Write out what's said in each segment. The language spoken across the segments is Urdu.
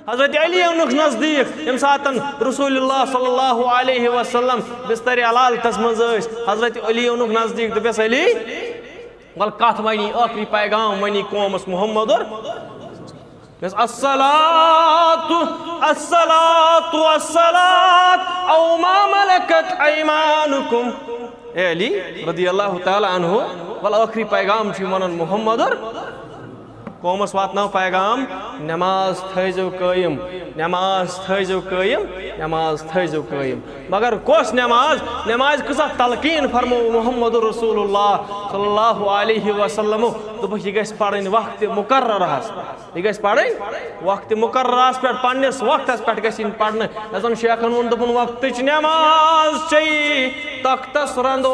حضرت علی اونک نزدیک یم ساتن رسول اللہ صلی اللہ علیہ وسلم بستر علال تس مز حضرت علی اونک نزدیک دپس علی ول کت ونی آخری پیغام ونی قومس محمد الصلاۃ الصلاۃ الصلاۃ او ما ملکت ایمانکم اے علی رضی اللہ تعالی عنہ ول آخری پیغام ونن محمد قومس واتنو پیغام نماز تھیزو قائم نماز تھیزو قائم نماز تھیزو قائم مگر کس نماز نماز کسا تلقین فرمو محمد رسول اللہ صلی اللہ علیہ وسلم دپک یہ گژھِ پڑھن وقت مقررس یہ گژھِ پڑھن وقت مقررس پہ پنس وقتس پہ گژھِ پڑھن حضرت شیخن وون دپن وقتچ نماز چی تختس رندو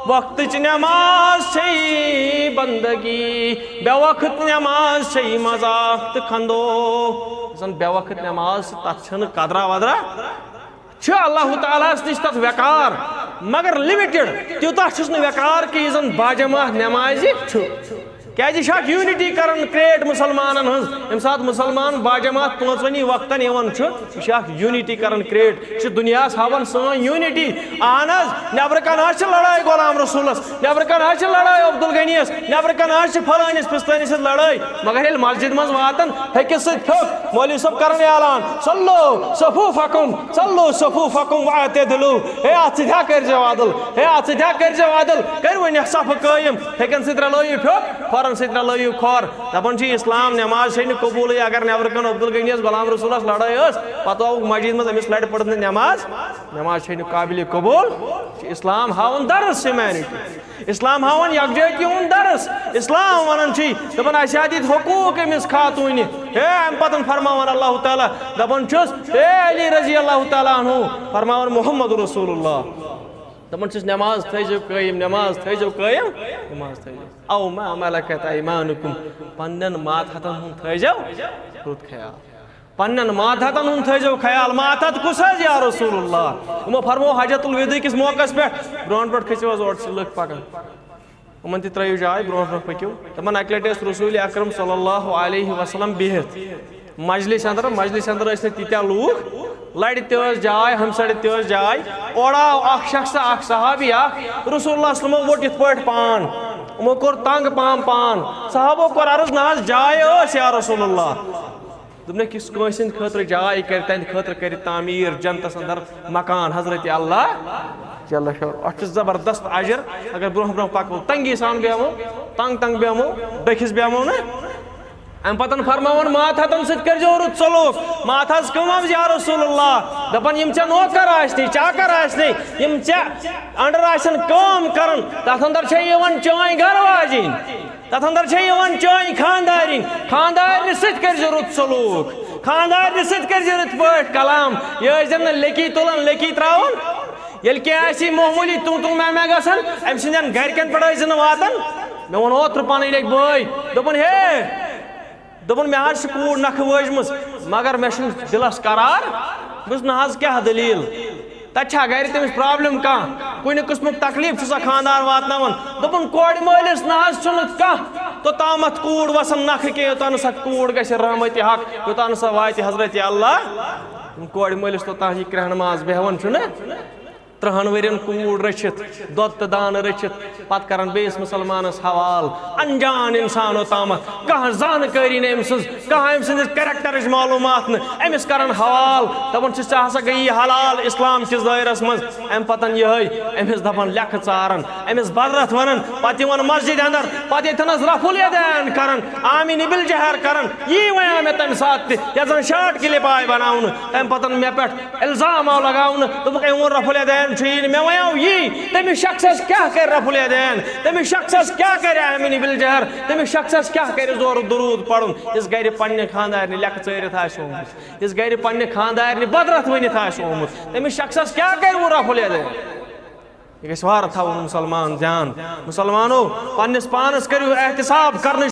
وقتچ نماز چی بندگی بے وقت نماز چی مذاق تو کھندو زن بے وقت نماز تت چھن قدرہ ودرہ اللہ تعالیٰ نش تت وقار مگر لمٹڈ تیوتہ چھس نہ وقار کہ زن باجماعت نماز کیازِ چھِ یونٹی کران کریٹ مسلمانن ہنز یم سات مسلمان باجماعت پانچونی وقتن یوان چھ یہ یونٹی کران کریٹ دنیا ہاون سن یونٹی اہن حظ نبر کن لڑائی غلام رسولس نبر کن لڑائی عبدالغنیس نبر کن فلانس پستانس لڑائی مگر ییٚلہِ مسجد مز واتن ہکس ست پھیوک مولوی صٲب کران اعلان صلو صفوفکم صلو صفوفکم واعتدلوا ہے ات سۭتۍ کٔرزیو عدل ہے ات سۭتۍ کٔرزیو عدل کٔرۍ وۄنۍ صف قٲیِم ہیٚکن سۭتۍ رلٲیِو پھیوک فوراً سۭتۍ رلٲیِو کھۄر دپان چھِ اسلام نماز چھے نہٕ قبوٗلٕے اگر نٮ۪برٕ کَنۍ عبدالغنیَس غلام رسولس لڑٲے ٲس پتہٕ آوُکھ مسجد منٛز أمِس لڑِ پٔرٕژ نہٕ نماز نماز چھے نہٕ قابلِ قبوٗل اسلام ہاوان درس ہیومینٹی اسلام ہاوان یکجہتی ہُنٛد درس اسلام ونان چھی دپان اسہِ ہا دِتۍ حقوٗق أمِس خاتوٗنہِ ہے امہِ پتہٕ فرماوان اللہ تعالیٰ دپان چھُس اے علی رضی اللہ تعالیٰ عنہ فرماوان محمد رسول اللہ دپان چھُس نماز تھٲیزیو قٲیِم نماز تھٲیزیو قٲیِم نماز تھٲیزیو او ما ملکت ایمانکم پننٮ۪ن ماتحتن ہُنٛد تھٲیزیو رُت خیال پننٮ۪ن ماتحتن ہُنٛد تھٲیزیو خیال ماتحت کُس حظ یا رسول اللہ یِمو فرمو حجت الوداع کِس موقعس پٮ۪ٹھ برونٛٹھ برونٛٹھ کھٔسِو حظ اورٕ چھِ لُکھ پکان یِمن تہِ ترٲیِو جاے برونٛٹھ برونٛٹھ پٔکِو دپان اکہِ لٹہِ ٲسۍ رسول اکرم صلی اللہ علیہ وسلم بِہِتھ مجلس اندر ٲسۍ نہٕ تیٖتیٛاہ لوٗکھ لڑِ تہِ ٲس جاے ہمسڑِ تہِ ٲس جاے اورٕ آو اکھ شخص اکھ صحابی اکھ رسول اللہ وسلمو ووٚٹ یِتھ پٲٹھۍ پان یِمو کوٚر تنگ پان صحابو کوٚر عرض نہ حظ جاے ٲس یا رسول اللہ دوٚپنکھ یُس کٲنٛسہِ ہٕنٛدِ خٲطرٕ جاے کرِ تہنٛدِ خٲطرٕ کرِ تعمیٖر جنتس اندر مکان حضرت اللہ جل شانہ اتھ چھُ زبردست اجر اگر برونٛہہ برونٛہہ پکو تنگی سان بیہمو تنگ بیہمو دٔکھِس بیہمو نا ام پتن فرماون ماتحتن سۭتۍ کٔرزیو رُت سلوٗک ماتحس کٕم حظ یا رسول اللہ دپان یِم ژےٚ نوکر آسنٕے چاکر آسنٕے یِم ژےٚ انڈر آسن کٲم کران تتھ اندر چھے یِوان چٲنۍ گرٕ واجِنۍ تتھ اندر چھے یِوان چٲنۍ خاندارِنۍ خاندارنہِ سۭتۍ کٔرزیو رُت سلوٗک خاندارنہِ سۭتۍ کٔرزیو رٕتۍ پٲٹھۍ کلام یہِ ٲسۍزٮ۪ن نہٕ لیٚکی تُلان لیٚکی تراوان ییٚلہِ کینٛہہ آسی معموٗلی تُل میں گژھان أمۍ سٕنٛدٮ۪ن گرِکٮ۪ن پٮ۪ٹھ ٲسۍ نہٕ واتان مےٚ ووٚن اوترٕ پنٕنۍ أکۍ بٲے دوٚپُن ہے دوٚپُن مےٚ حظ چھِ کوٗر نکھٕ وٲجمٕژ مگر مےٚ چھُنہٕ دِلس قرار بہٕ چھُس نہ حظ کیٛاہ دٔلیٖل تتہِ چھا گرِ تٔمِس پرابلم کانٛہہ کُنہِ قٕسمُک تکلیٖف چھُ سا خاندار واتناوان دوٚپُن کورِ مٲلِس نہ حظ چھُنہٕ کانٛہہ توٚتامتھ کوٗر وسان نکھٕ کینٛہہ یوٚتانۍ نہٕ سۄ کوٗر گژھِ رحمتِ حق یوٚتانۍ نہٕ سۄ واتہِ حضرتِ اللہ کورِ مٲلِس توٚتانۍ یہِ کرٛہنہٕ ماز بیٚہوان چھُنہ 30 ؤرین کوٗر رٔچھِتھ دۄد تہٕ دانہٕ رٔچھِتھ پتہٕ کران بیٚیِس مُسلمانس حوالہٕ انجان انسان اوٚتامتھ کانٛہہ زانکٲری نہٕ أمۍ سٕنٛز کانٛہہ أمۍ سٕنٛدِس کیریکٹرٕچ معلوٗمات نہٕ أمِس کران حوالہٕ دپان چھِس ژےٚ ہسا گٔیی حلال اسلام کِس دٲیرس منٛز امہِ پتہٕ یِہے أمِس دپان لیکھٕ ژاران أمِس بدرت ونان پتہٕ یِوان مسجد اندر پتہٕ ییٚتھنس رفُل یدین کران آمِنہِ بالجہر کران یی وَنیو مےٚ تمہِ ساتہٕ تہِ یتھ زن شاٹ کلپ آیہِ بناونہٕ تمہِ پتہٕ مےٚ پٮ۪ٹھ الزام آو لگاونہٕ دوٚپُکھ أمۍ ووٚن رفُل یدین میں وَنیو یی تٔمِس شخصس کیٛاہ کرِ رفُل یدین تٔمِس شخصس کیٛاہ کرِ آمِنہِ بالجہر تٔمِس شخصس کیٛاہ کرِ زورٕ دروٗد پرُن یُس گرِ پننہِ خاندارنہِ لیکھٕ ژٲرِتھ آسہِ آمُت یُس گرِ پننہِ خاندارنہِ بدرت ؤنِتھ آسہِ آمُت تٔمِس شخصس کیٛاہ کرِ وۄنۍ رفُل یدین یہ گژھِ وارٕ تھاوُن مُسلمان دھیان مُسلمانو پننِس پانس کٔرِو احتساب کرنٕچ